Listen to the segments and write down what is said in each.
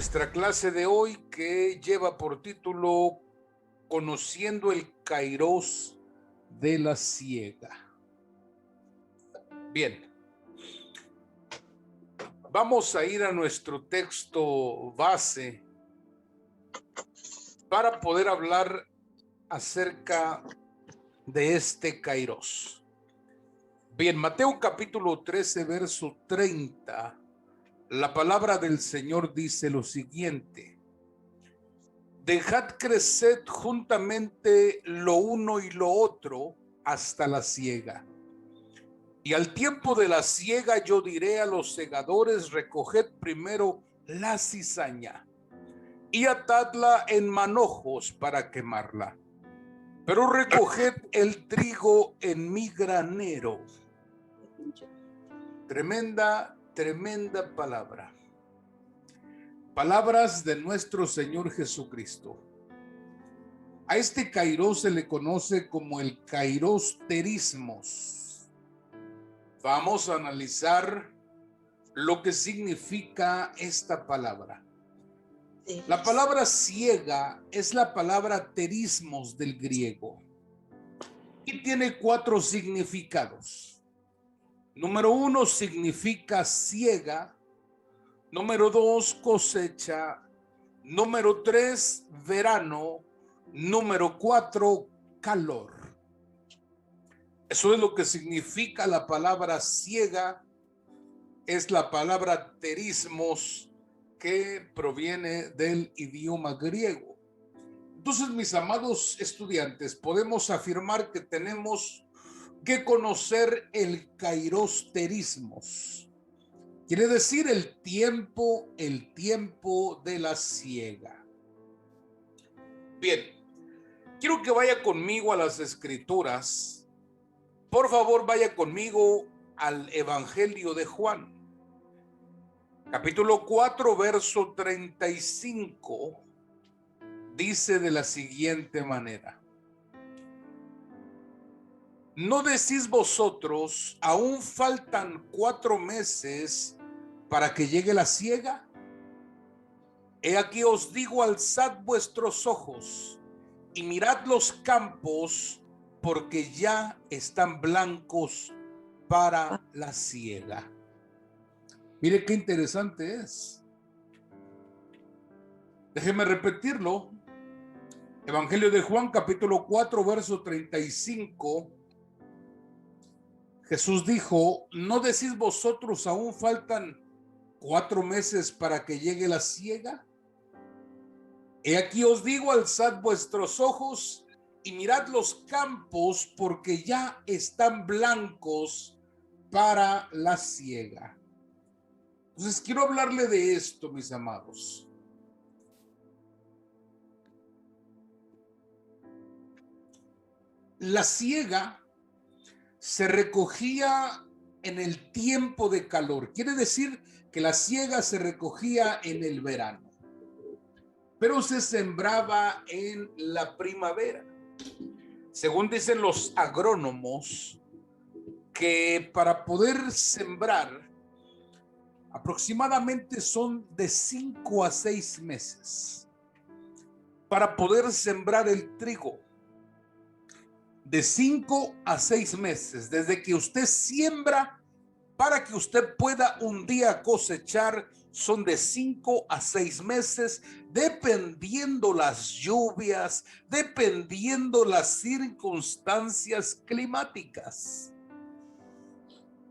nuestra clase de hoy, que lleva por título Conociendo el Kairos de la siega. Bien, vamos a ir a nuestro texto base para poder hablar acerca de este Kairos. Bien, Mateo capítulo 13, verso 30, la palabra del Señor dice lo siguiente: dejad crecer juntamente lo uno y lo otro hasta la siega. Y al tiempo de la siega yo diré a los segadores: recoged primero la cizaña y atadla en manojos para quemarla, pero recoged el trigo en mi granero. Tremenda palabra. Palabras de nuestro Señor Jesucristo. A este Kairos se le conoce como el Kairos terismos. Vamos a analizar lo que significa esta palabra. La palabra siega es la palabra terismos del griego y tiene 4 significados. Número 1 significa siega. Número 2, cosecha. Número 3, verano. Número 4, calor. Eso es lo que significa la palabra siega. Es la palabra terismos, que proviene del idioma griego. Entonces, mis amados estudiantes, podemos afirmar que tenemos que conocer el Kairos terismos. Quiere decir el tiempo de la siega. Bien, quiero que vaya conmigo a las Escrituras. Por favor, vaya conmigo al Evangelio de Juan. Capítulo 4, verso 35, dice de la siguiente manera: ¿no decís vosotros, aún faltan 4 meses para que llegue la siega? He aquí os digo, alzad vuestros ojos y mirad los campos, porque ya están blancos para la siega. Mire qué interesante es. Déjeme repetirlo. Evangelio de Juan, capítulo 4, verso 35. Jesús dijo: ¿no decís vosotros, aún faltan 4 meses para que llegue la siega? He aquí os digo, alzad vuestros ojos y mirad los campos, porque ya están blancos para la siega. Entonces quiero hablarle de esto, mis amados. La siega se recogía en el tiempo de calor. Quiere decir que la siega se recogía en el verano, pero se sembraba en la primavera. Según dicen los agrónomos, que para poder sembrar aproximadamente son de 5 a 6 meses. Para poder sembrar el trigo, de 5 a 6 meses, desde que usted siembra para que usted pueda un día cosechar, son de 5 a 6 meses, dependiendo las lluvias, dependiendo las circunstancias climáticas.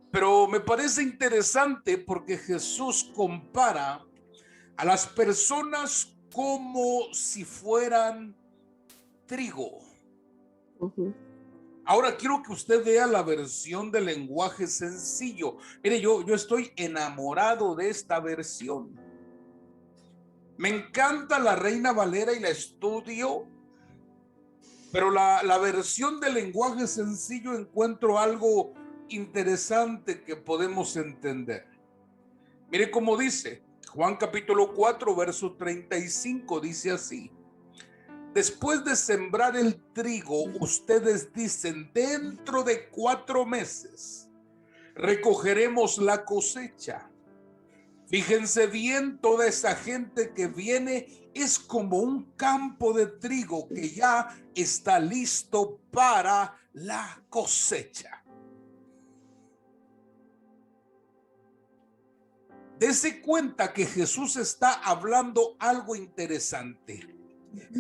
Pero me parece interesante porque Jesús compara a las personas como si fueran trigo. Ahora quiero que usted vea la versión del lenguaje sencillo. Mire, yo estoy enamorado de esta versión. Me encanta la Reina Valera y la estudio, pero la versión del lenguaje sencillo encuentro algo interesante que podemos entender. Mire cómo dice Juan capítulo 4, verso 35, dice así: después de sembrar el trigo, ustedes dicen, dentro de 4 meses recogeremos la cosecha. Fíjense bien, toda esa gente que viene es como un campo de trigo que ya está listo para la cosecha. Dese cuenta que Jesús está hablando algo interesante.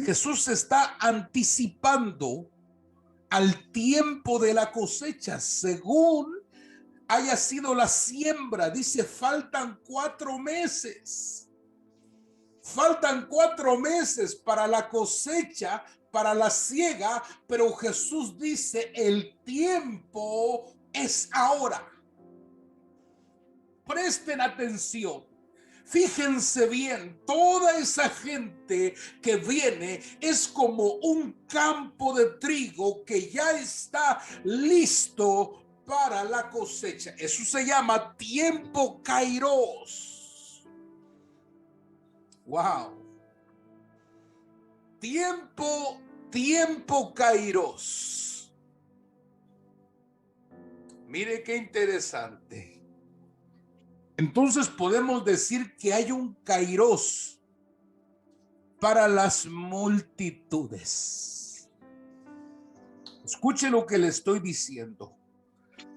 Jesús está anticipando al tiempo de la cosecha, según haya sido la siembra. Dice, faltan 4 meses. Faltan 4 meses para la cosecha, para la siega, pero Jesús dice, el tiempo es ahora. Presten atención. Fíjense bien, toda esa gente que viene es como un campo de trigo que ya está listo para la cosecha. Eso se llama tiempo kairos. Wow. Tiempo kairos. Mire qué interesante. Entonces podemos decir que hay un kairos para las multitudes. Escuche lo que le estoy diciendo.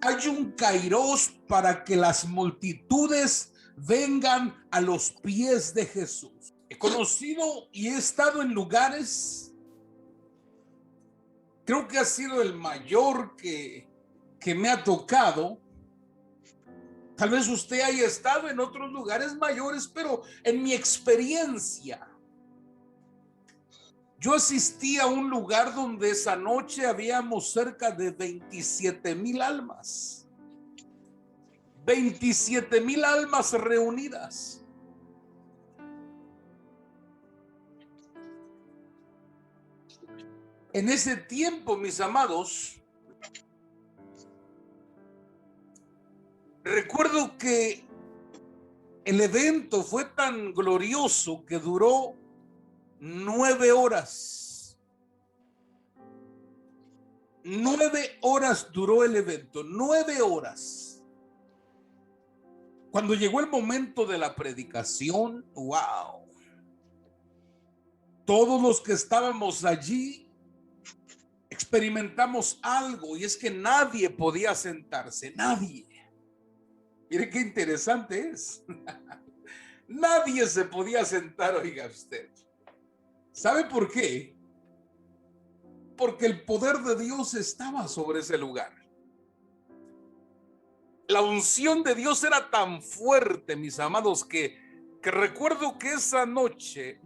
Hay un kairos para que las multitudes vengan a los pies de Jesús. He conocido y he estado en lugares, creo que ha sido el mayor que me ha tocado. Tal vez usted haya estado en otros lugares mayores, pero en mi experiencia, yo asistí a un lugar donde esa noche habíamos cerca de 27,000 almas. 27,000 almas reunidas. En ese tiempo, mis amados, recuerdo que el evento fue tan glorioso que duró 9 horas. 9 horas duró el evento, 9 horas. Cuando llegó el momento de la predicación, wow. Todos los que estábamos allí experimentamos algo, y es que nadie podía sentarse, nadie. Mire qué interesante es. Nadie se podía sentar, oiga usted. ¿Sabe por qué? Porque el poder de Dios estaba sobre ese lugar. La unción de Dios era tan fuerte, mis amados, que recuerdo que esa noche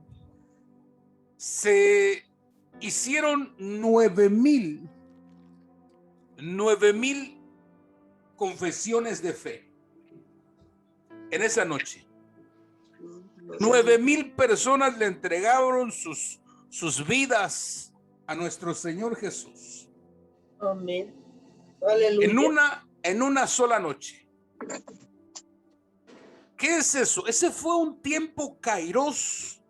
se hicieron 9,000 confesiones de fe en esa noche. 9,000 personas le entregaron sus vidas a nuestro Señor Jesús. Amén. Aleluya. En una sola noche. ¿Qué es eso? Ese fue un tiempo kairos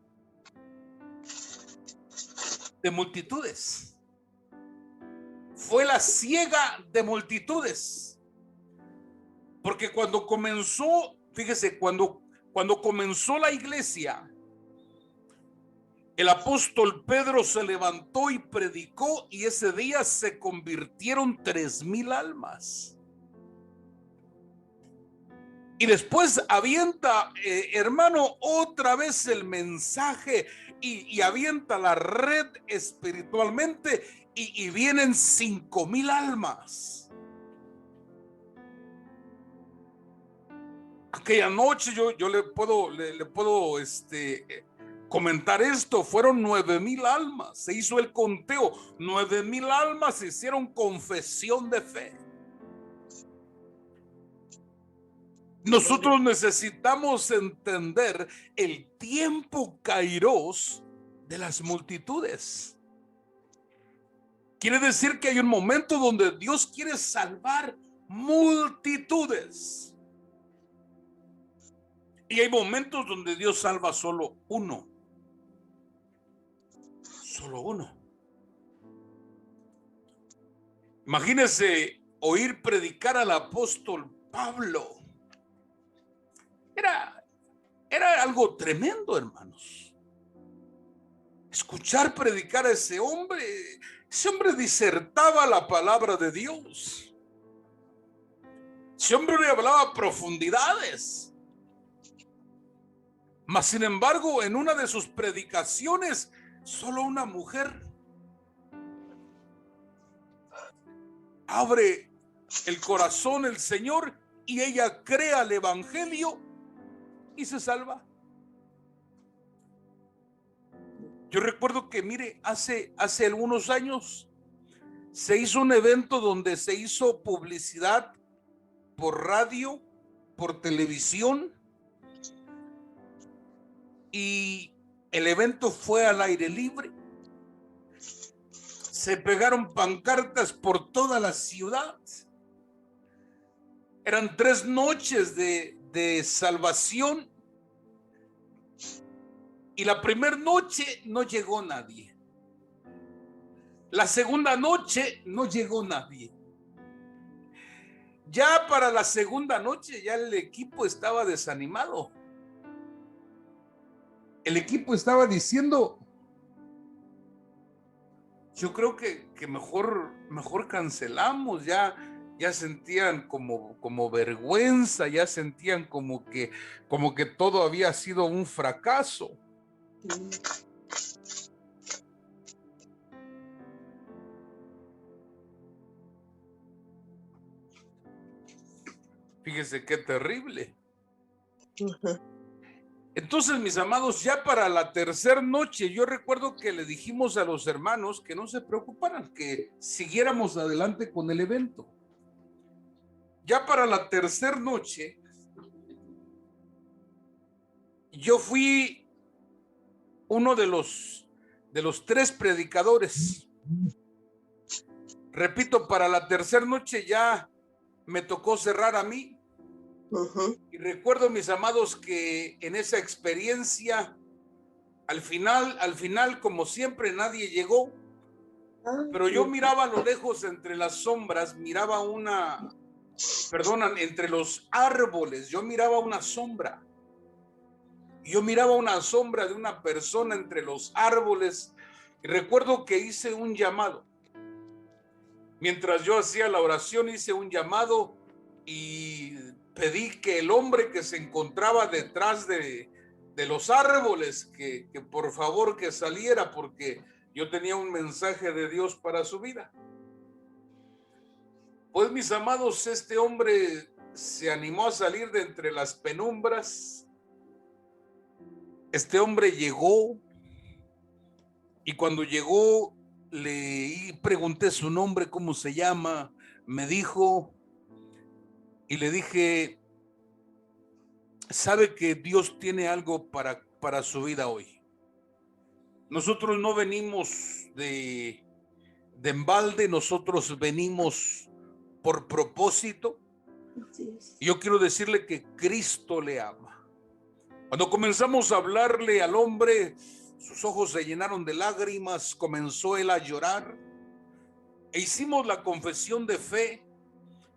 de multitudes. Fue la siega de multitudes. Porque cuando comenzó, fíjese, cuando comenzó la iglesia, el apóstol Pedro se levantó y predicó, y ese día se convirtieron 3,000 almas. Y después avienta, hermano, otra vez el mensaje y avienta la red espiritualmente y vienen 5,000 almas. Aquella noche yo le puedo comentar esto. Fueron 9,000 almas. Se hizo el conteo. 9,000 almas hicieron confesión de fe. Nosotros necesitamos entender el tiempo kairos de las multitudes. Quiere decir que hay un momento donde Dios quiere salvar multitudes. Y hay momentos donde Dios salva solo uno. Solo uno. Imagínese oír predicar al apóstol Pablo. Era algo tremendo, hermanos. Escuchar predicar a ese hombre disertaba la palabra de Dios. Ese hombre le hablaba profundidades. Mas sin embargo, en una de sus predicaciones, solo una mujer abre el corazón el Señor y ella crea el evangelio y se salva. Yo recuerdo que, mire, hace algunos años se hizo un evento donde se hizo publicidad por radio, por televisión, y el evento fue al aire libre. Se pegaron pancartas por toda la ciudad. Eran 3 noches de salvación. Y la primera noche no llegó nadie. La segunda noche no llegó nadie. Ya para la segunda noche ya el equipo estaba desanimado. El equipo estaba diciendo, yo creo que mejor cancelamos. Ya sentían como vergüenza, ya sentían como que todo había sido un fracaso. Fíjese qué terrible. Entonces, mis amados, ya para la tercera noche, yo recuerdo que le dijimos a los hermanos que no se preocuparan, que siguiéramos adelante con el evento. Ya para la tercera noche, yo fui uno de los 3 predicadores. Repito, para la tercera noche ya me tocó cerrar a mí. Y recuerdo, mis amados, que en esa experiencia, al final, como siempre, nadie llegó. Pero yo miraba a lo lejos entre las sombras, entre los árboles, yo miraba una sombra. Yo miraba una sombra de una persona entre los árboles. Y recuerdo que hice un llamado. Mientras yo hacía la oración, hice un llamado y pedí que el hombre que se encontraba detrás de los árboles, que por favor que saliera, porque yo tenía un mensaje de Dios para su vida. Pues, mis amados, este hombre se animó a salir de entre las penumbras. Este hombre llegó, y cuando llegó le pregunté su nombre, cómo se llama. Me dijo, y le dije, sabe que Dios tiene algo para su vida hoy. Nosotros no venimos de embalde, nosotros venimos por propósito. Y yo quiero decirle que Cristo le ama. Cuando comenzamos a hablarle al hombre, sus ojos se llenaron de lágrimas, comenzó él a llorar, e hicimos la confesión de fe,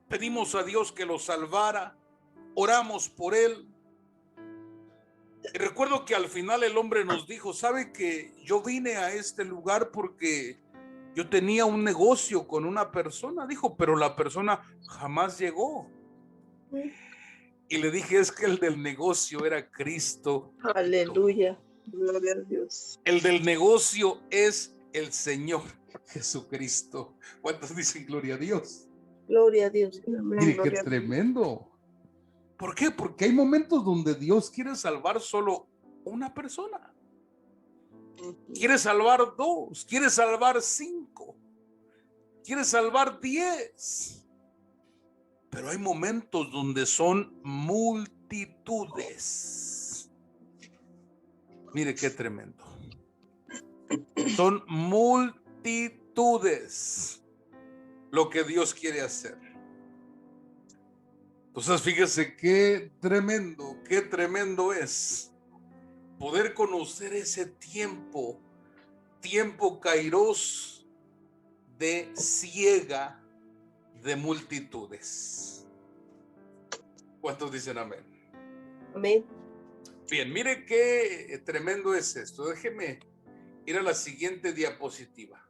pedimos a Dios que lo salvara, oramos por él. Y recuerdo que al final el hombre nos dijo, sabe que yo vine a este lugar porque yo tenía un negocio con una persona, dijo, pero la persona jamás llegó. Y le dije, es que el del negocio era Cristo. Aleluya, gloria a Dios. El del negocio es el Señor Jesucristo. ¿Cuántos dicen gloria a Dios? Gloria a Dios. Mire, qué tremendo. ¿Por qué? Porque hay momentos donde Dios quiere salvar solo una persona. Quiere salvar 2, quiere salvar 5, quiere salvar 10. Pero hay momentos donde son multitudes. Mire qué tremendo. Son multitudes lo que Dios quiere hacer. Entonces, fíjese qué tremendo es poder conocer ese tiempo kairos de siega de multitudes. ¿Cuántos dicen amén? Amén. Bien, mire qué tremendo es esto. Déjeme ir a la siguiente diapositiva.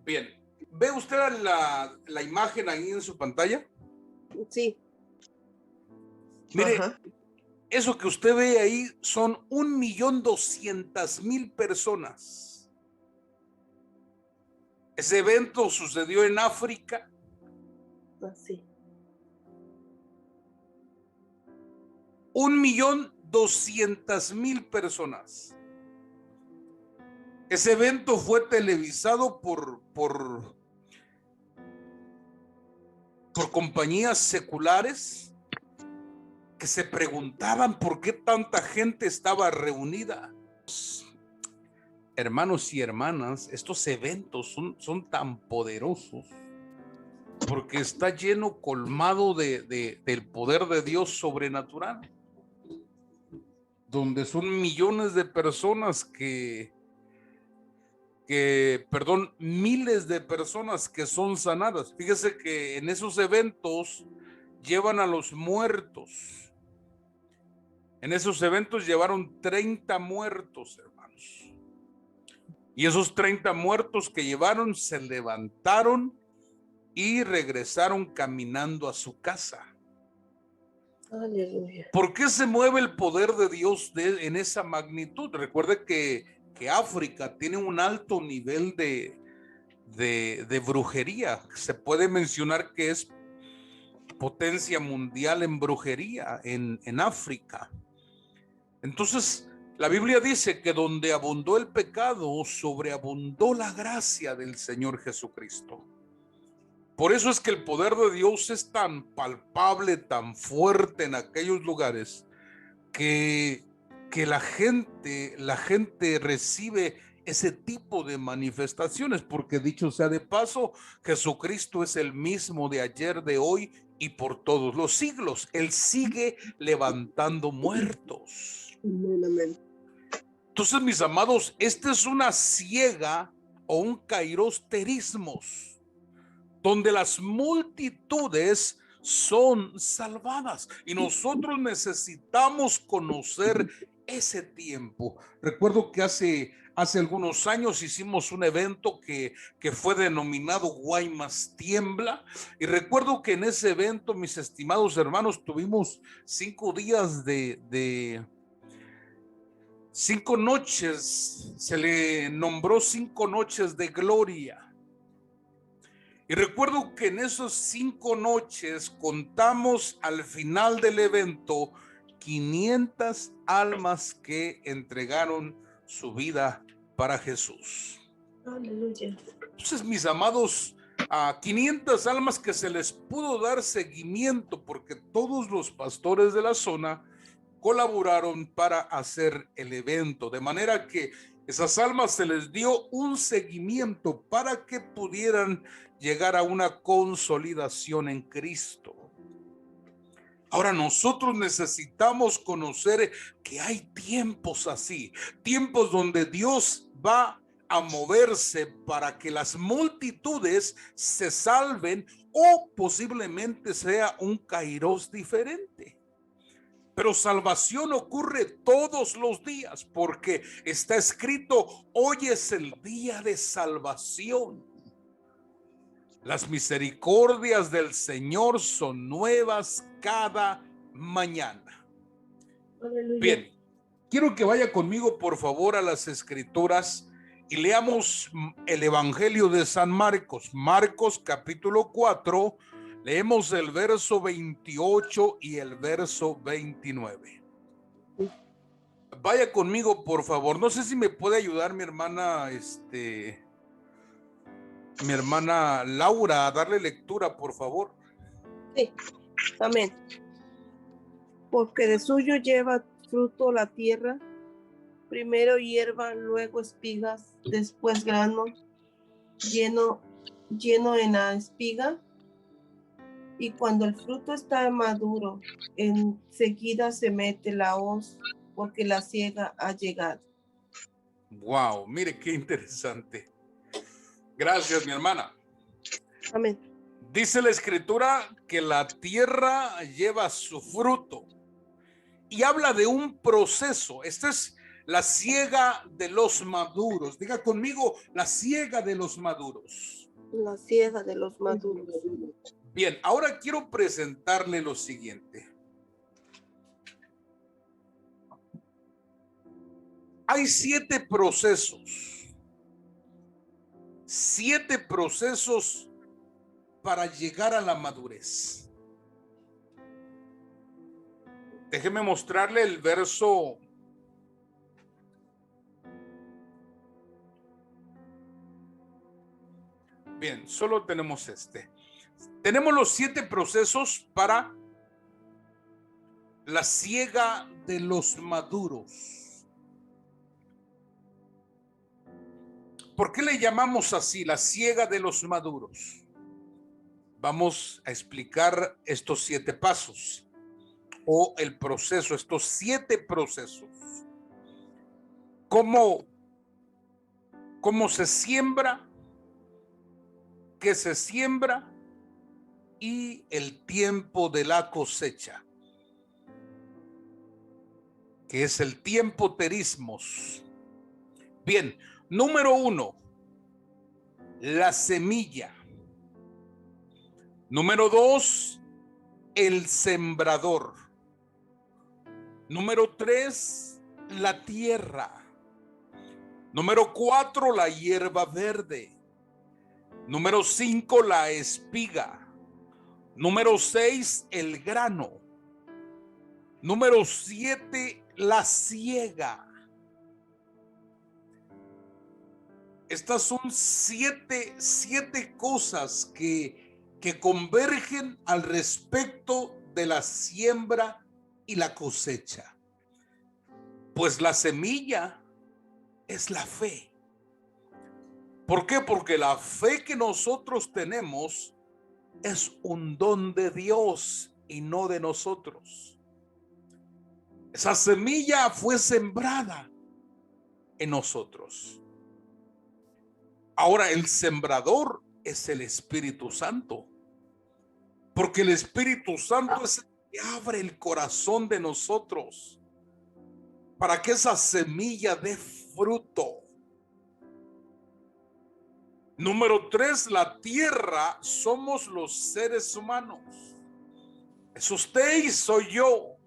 Bien, ¿ve usted la imagen ahí en su pantalla? Sí. Mire, Ajá. eso que usted ve ahí son 1.200.000 personas. Ese evento sucedió en África. Así. 1.200.000 personas. Ese evento fue televisado por compañías seculares que se preguntaban por qué tanta gente estaba reunida. Hermanos y hermanas, estos eventos son tan poderosos porque está lleno, colmado del poder de Dios sobrenatural, donde son millones de personas miles de personas que son sanadas. Fíjese que en esos eventos llevan a los muertos. En esos eventos llevaron 30 muertos, hermanos. Y esos 30 muertos que llevaron se levantaron y regresaron caminando a su casa. Aleluya. ¿Por qué se mueve el poder de Dios en esa magnitud? Recuerde que África tiene un alto nivel de brujería. Se puede mencionar que es potencia mundial en brujería en África. Entonces, la Biblia dice que donde abundó el pecado, sobreabundó la gracia del Señor Jesucristo. Por eso es que el poder de Dios es tan palpable, tan fuerte en aquellos lugares que la gente recibe ese tipo de manifestaciones, porque dicho sea de paso, Jesucristo es el mismo de ayer, de hoy y por todos los siglos. Él sigue levantando muertos. Amén. Entonces, mis amados, esta es una ciega o un kairos terismos, donde las multitudes son salvadas y nosotros necesitamos conocer ese tiempo. Recuerdo que hace algunos años hicimos un evento que fue denominado Guaymas Tiembla, y recuerdo que en ese evento, mis estimados hermanos, tuvimos 5 días de 5 noches, se le nombró 5 noches de gloria. Y recuerdo que en esas 5 noches contamos al final del evento 500 almas que entregaron su vida para Jesús. Aleluya. Entonces, mis amados, a 500 almas que se les pudo dar seguimiento porque todos los pastores de la zona colaboraron para hacer el evento, de manera que esas almas se les dio un seguimiento para que pudieran llegar a una consolidación en Cristo. Ahora nosotros necesitamos conocer que hay tiempos así, tiempos donde Dios va a moverse para que las multitudes se salven, o posiblemente sea un kairos diferente. Pero salvación ocurre todos los días, porque está escrito: hoy es el día de salvación. Las misericordias del Señor son nuevas cada mañana. Aleluya. Bien, quiero que vaya conmigo, por favor, a las Escrituras y leamos el Evangelio de San Marcos. Marcos capítulo 4, leemos el verso 28 y el verso 29. Vaya conmigo, por favor. No sé si me puede ayudar mi hermana, mi hermana Laura, a darle lectura, por favor. Sí. Amén. Porque de suyo lleva fruto la tierra, primero hierba, luego espigas, después grano, lleno en la espiga, y cuando el fruto está maduro, enseguida se mete la hoz, porque la siega ha llegado. Wow, mire qué interesante. Gracias, mi hermana. Amén. Dice la escritura que la tierra lleva su fruto y habla de un proceso. Esta es la siega de los maduros. Diga conmigo, la siega de los maduros. La siega de los maduros. Bien, ahora quiero presentarle lo siguiente. Hay 7 procesos. 7 procesos para llegar a la madurez. Déjeme mostrarle el verso. Bien, solo tenemos este. Tenemos los 7 procesos para la siega de los maduros. ¿Por qué le llamamos así, la siega de los maduros? Vamos a explicar estos 7 pasos o el proceso, estos 7 procesos. ¿Cómo se siembra? ¿Qué se siembra? Y el tiempo de la cosecha, que es el tiempo terismos. Bien, número 1, la semilla. Número 2, el sembrador. Número 3, la tierra. Número 4, la hierba verde. Número 5, la espiga. Número 6, el grano. Número 7, la siega. Estas son siete cosas que convergen al respecto de la siembra y la cosecha. Pues la semilla es la fe. ¿Por qué? Porque la fe que nosotros tenemos es un don de Dios y no de nosotros. Esa semilla fue sembrada en nosotros. Ahora el sembrador es el Espíritu Santo, porque el Espíritu Santo es el que abre el corazón de nosotros para que esa semilla dé fruto. Número 3, la tierra somos los seres humanos. Es usted y soy yo.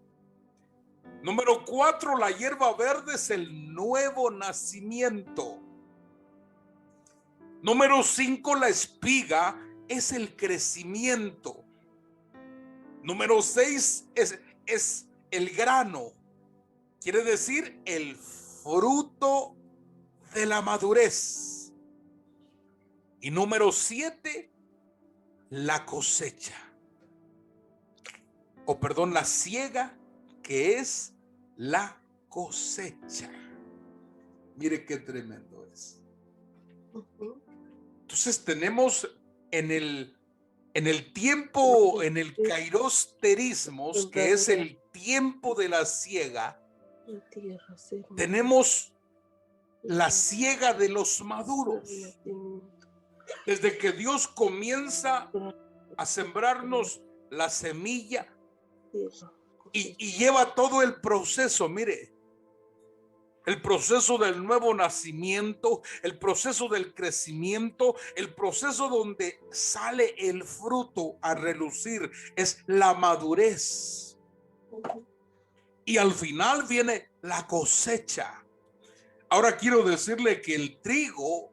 Número 4, la hierba verde es el nuevo nacimiento. Número 5, la espiga es el crecimiento. Número 6 es el grano. Quiere decir el fruto de la madurez. Y número 7, la cosecha. La siega, que es la cosecha. Mire qué tremendo es. Entonces tenemos en el tiempo, en el kairos terismos, que es el tiempo de la siega, tenemos la siega de los maduros. Desde que Dios comienza a sembrarnos la semilla y lleva todo el proceso, mire, el proceso del nuevo nacimiento, el proceso del crecimiento, el proceso donde sale el fruto a relucir, es la madurez. Y al final viene la cosecha. Ahora quiero decirle que el trigo,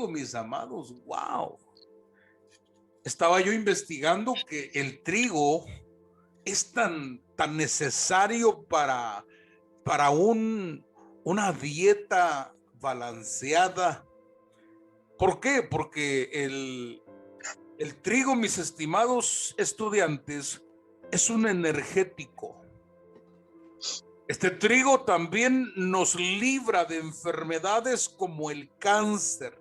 mis amados, wow. Estaba yo investigando que el trigo es tan necesario para una dieta balanceada. ¿Por qué? Porque el trigo, mis estimados estudiantes, es un energético. Este trigo también nos libra de enfermedades como el cáncer.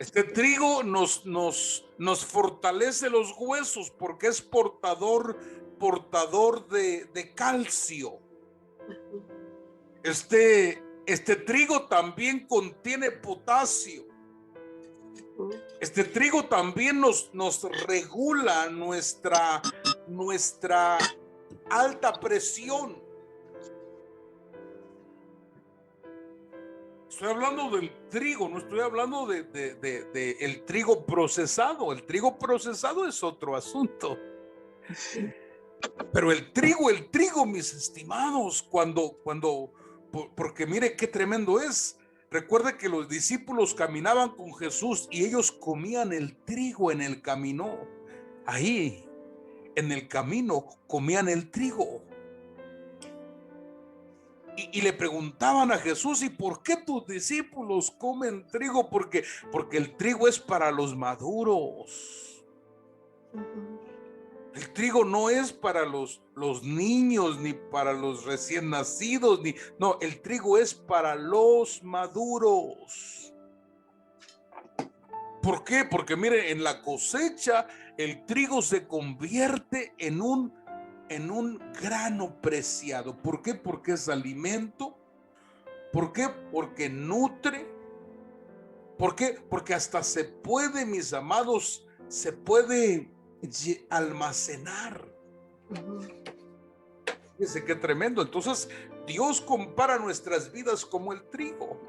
Este trigo nos fortalece los huesos porque es portador de calcio. Este Este trigo también contiene potasio. Este trigo también nos regula nuestra alta presión. Estoy hablando del trigo, no estoy hablando de el trigo procesado. El trigo procesado es otro asunto. Pero el trigo, mis estimados, porque mire qué tremendo es. Recuerde que los discípulos caminaban con Jesús y ellos comían el trigo en el camino. Ahí, en el camino, comían el trigo. Y le preguntaban a Jesús: ¿y por qué tus discípulos comen trigo? Porque el trigo es para los maduros. El trigo no es para los niños, ni para los recién nacidos, no, el trigo es para los maduros. ¿Por qué? Porque mire, en la cosecha el trigo se convierte en un grano preciado. ¿Por qué? Porque es alimento. ¿Por qué? Porque nutre. ¿Por qué? Porque hasta se puede, mis amados, se puede almacenar. Fíjense qué tremendo. Entonces Dios compara nuestras vidas como el trigo.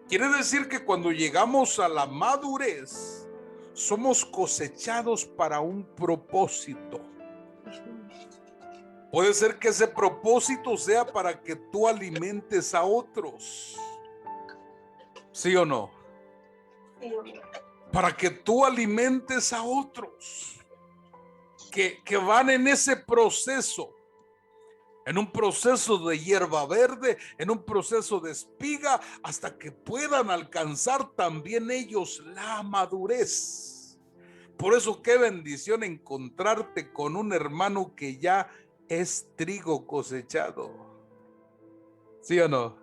Quiere decir que cuando llegamos a la madurez, somos cosechados para un propósito. Puede ser que ese propósito sea para que tú alimentes a otros. ¿Sí o no? Sí. Para que tú alimentes a otros que van en ese proceso, en un proceso de hierba verde, en un proceso de espiga, hasta que puedan alcanzar también ellos la madurez. Por eso qué bendición encontrarte con un hermano que ya es trigo cosechado. ¿Sí o no?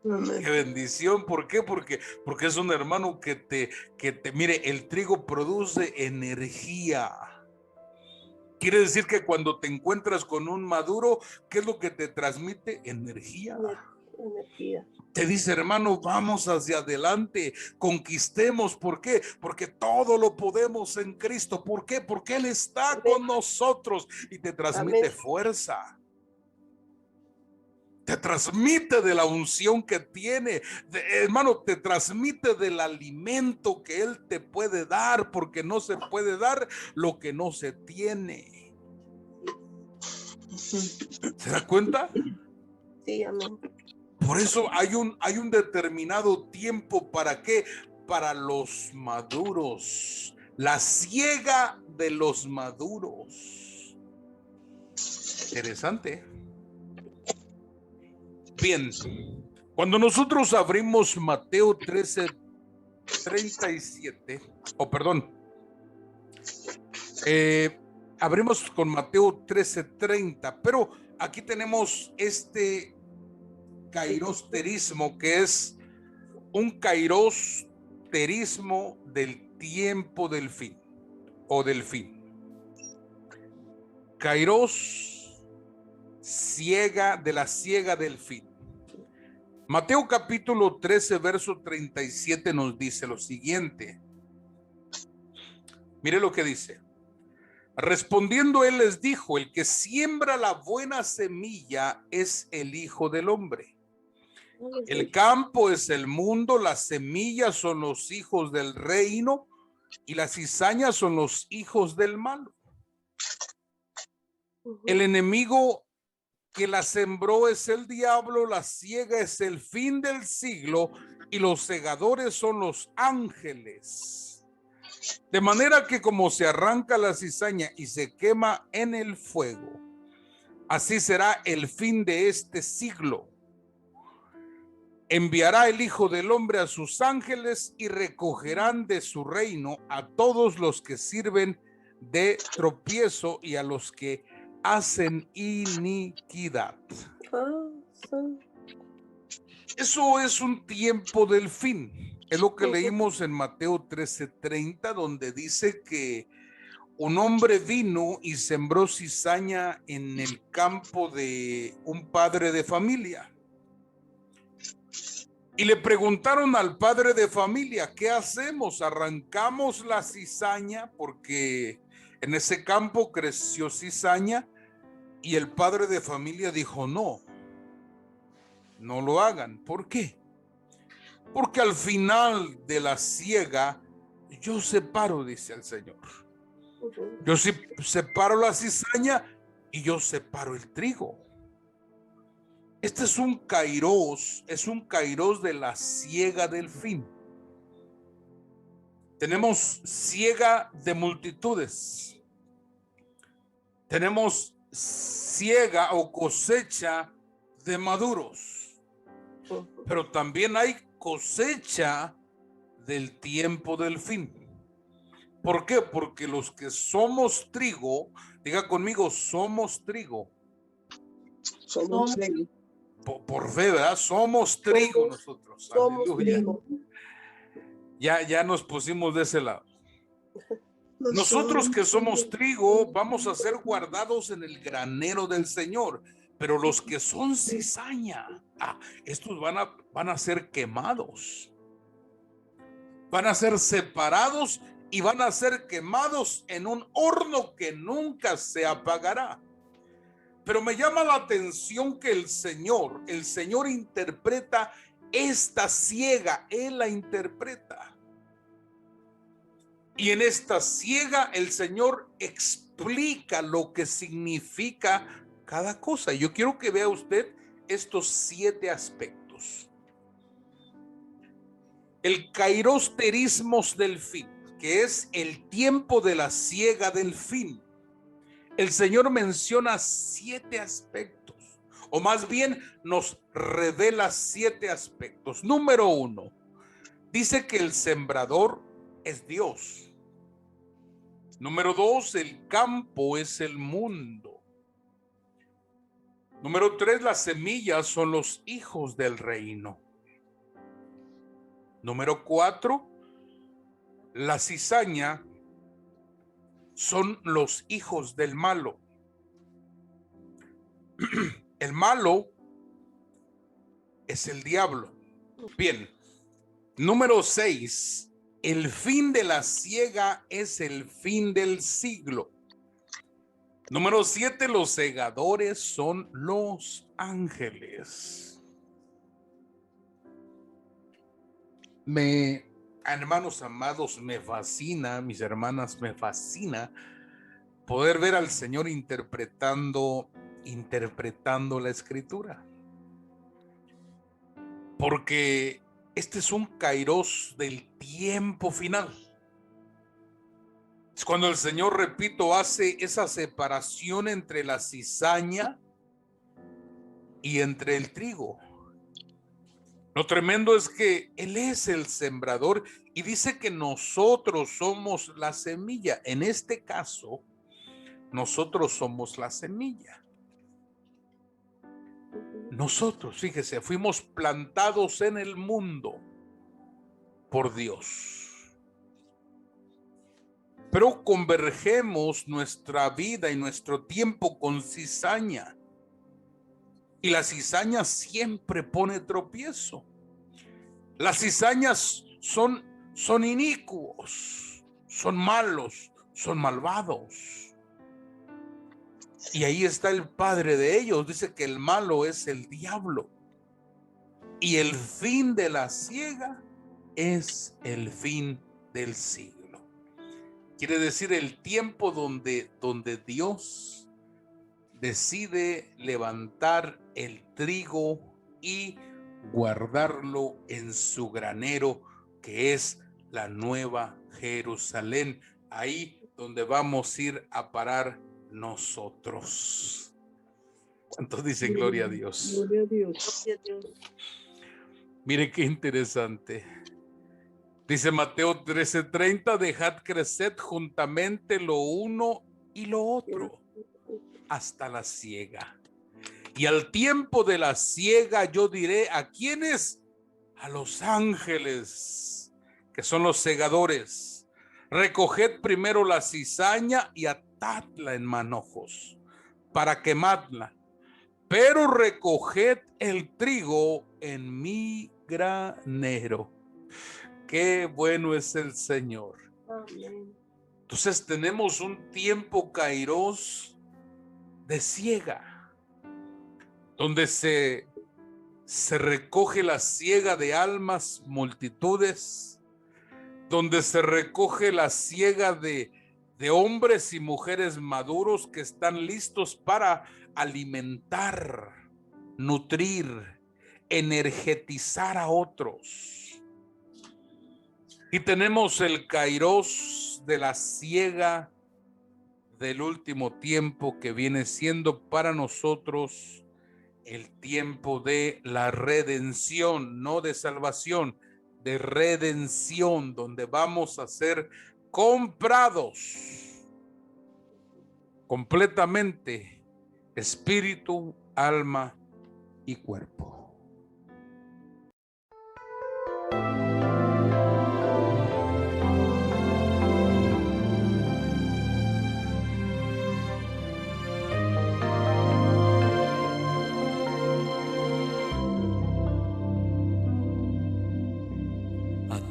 Amén. Qué bendición. ¿Por qué? Porque es un hermano que te mire, el trigo produce energía. Quiere decir que cuando te encuentras con un maduro, ¿qué es lo que te transmite? Energía. Energía. Te dice: hermano, vamos hacia adelante, conquistemos. ¿Por qué? Porque todo lo podemos en Cristo. ¿Por qué? Porque Él está Amén. con nosotros y te transmite Amén. fuerza. Te transmite de la unción que tiene, hermano, te transmite del alimento que Él te puede dar, porque no se puede dar lo que no se tiene. ¿Se da cuenta? Sí, amén. Por eso hay un determinado tiempo. ¿Para qué? Para los maduros. La siega de los maduros. Interesante. Bien, cuando nosotros abrimos Mateo 13:37, abrimos con Mateo 13:30, pero aquí tenemos este kairosterismo, que es un kairosterismo del tiempo del fin, o del fin. Kairos, siega, de la siega del fin. Mateo capítulo 13, verso 37 nos dice lo siguiente. Mire lo que dice. Respondiendo él les dijo: el que siembra la buena semilla es el Hijo del Hombre. El campo es el mundo, las semillas son los hijos del reino y las cizañas son los hijos del mal. El enemigo que la sembró es el diablo, la siega es el fin del siglo y los segadores son los ángeles. De manera que como se arranca la cizaña y se quema en el fuego, así será el fin de este siglo. Enviará el Hijo del Hombre a sus ángeles y recogerán de su reino a todos los que sirven de tropiezo y a los que hacen iniquidad. Eso es un tiempo del fin. Es lo que leímos en Mateo 13:30, donde dice que un hombre vino y sembró cizaña en el campo de un padre de familia. Y le preguntaron al padre de familia, ¿qué hacemos? ¿Arrancamos la cizaña? Porque en ese campo creció cizaña. Y el padre de familia dijo, no, no lo hagan. ¿Por qué? Porque al final de la siega, yo separo, dice el Señor. Yo separo la cizaña y yo separo el trigo. Este es un kairos de la siega del fin. Tenemos siega de multitudes. Tenemos siega o cosecha de maduros. Pero también hay cosecha del tiempo del fin. ¿Por qué? Porque los que somos trigo, diga conmigo, somos trigo. Somos trigo. Por fe, ¿verdad? Somos trigo nosotros. Somos Aleluya. trigo. Ya nos pusimos de ese lado. Nosotros que somos trigo vamos a ser guardados en el granero del Señor, pero los que son cizaña, estos van a ser quemados, van a ser separados y van a ser quemados en un horno que nunca se apagará. Pero me llama la atención que el Señor interpreta esta siega, Él la interpreta. Y en esta siega el Señor explica lo que significa cada cosa. Yo quiero que vea usted estos 7 aspectos. El kairosterismos del fin, que es el tiempo de la siega del fin. El Señor menciona 7 aspectos, o más bien nos revela 7 aspectos. Número 1, dice que el sembrador es Dios. Número 2, el campo es el mundo. Número 3, las semillas son los hijos del reino. Número 4, la cizaña son los hijos del malo. El malo es el diablo. Bien. Número 6, el fin de la siega es el fin del siglo. Número 7, los segadores son los ángeles. Hermanos amados, me fascina, mis hermanas, me fascina poder ver al Señor interpretando la escritura. Porque este es un kairos del tiempo final. Es cuando el Señor, repito, hace esa separación entre la cizaña y entre el trigo. Lo tremendo es que Él es el sembrador y dice que nosotros somos la semilla. En este caso, nosotros somos la semilla. Nosotros, fíjese, fuimos plantados en el mundo por Dios. Pero convergemos nuestra vida y nuestro tiempo con cizaña. Y la cizaña siempre pone tropiezo. Las cizañas son inicuos, son malos, son malvados. Y ahí está el padre de ellos. Dice que el malo es el diablo. Y el fin de la siega es el fin del siglo. Quiere decir el tiempo donde Dios decide levantar el trigo y guardarlo en su granero, que es la nueva Jerusalén, ahí donde vamos a ir a parar nosotros. ¿Cuántos dicen gloria a Dios? Gloria a Dios. Gloria a Dios. Mire qué interesante. Dice Mateo 13:30, dejad crecer juntamente lo uno y lo otro hasta la siega. Y al tiempo de la siega yo diré, ¿a quiénes? A los ángeles, que son los segadores. Recoged primero la cizaña y atadla en manojos para quemadla, pero recoged el trigo en mi granero. Qué bueno es el Señor. Amén. Entonces tenemos un tiempo kairos de siega, donde se recoge la siega de almas, multitudes, donde se recoge la siega de hombres y mujeres maduros que están listos para alimentar, nutrir, energetizar a otros. Y tenemos el kairos de la siega del último tiempo, que viene siendo para nosotros el tiempo de la redención, no de salvación, de redención, donde vamos a ser comprados completamente, espíritu, alma y cuerpo.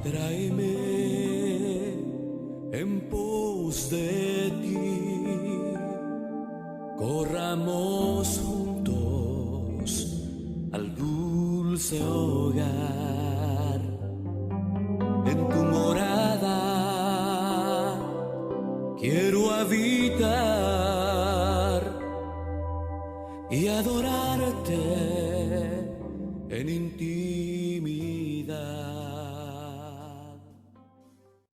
Tráeme en pos de ti, corramos juntos al dulce hogar, en tu morada quiero habitar y adorarte en intimidad.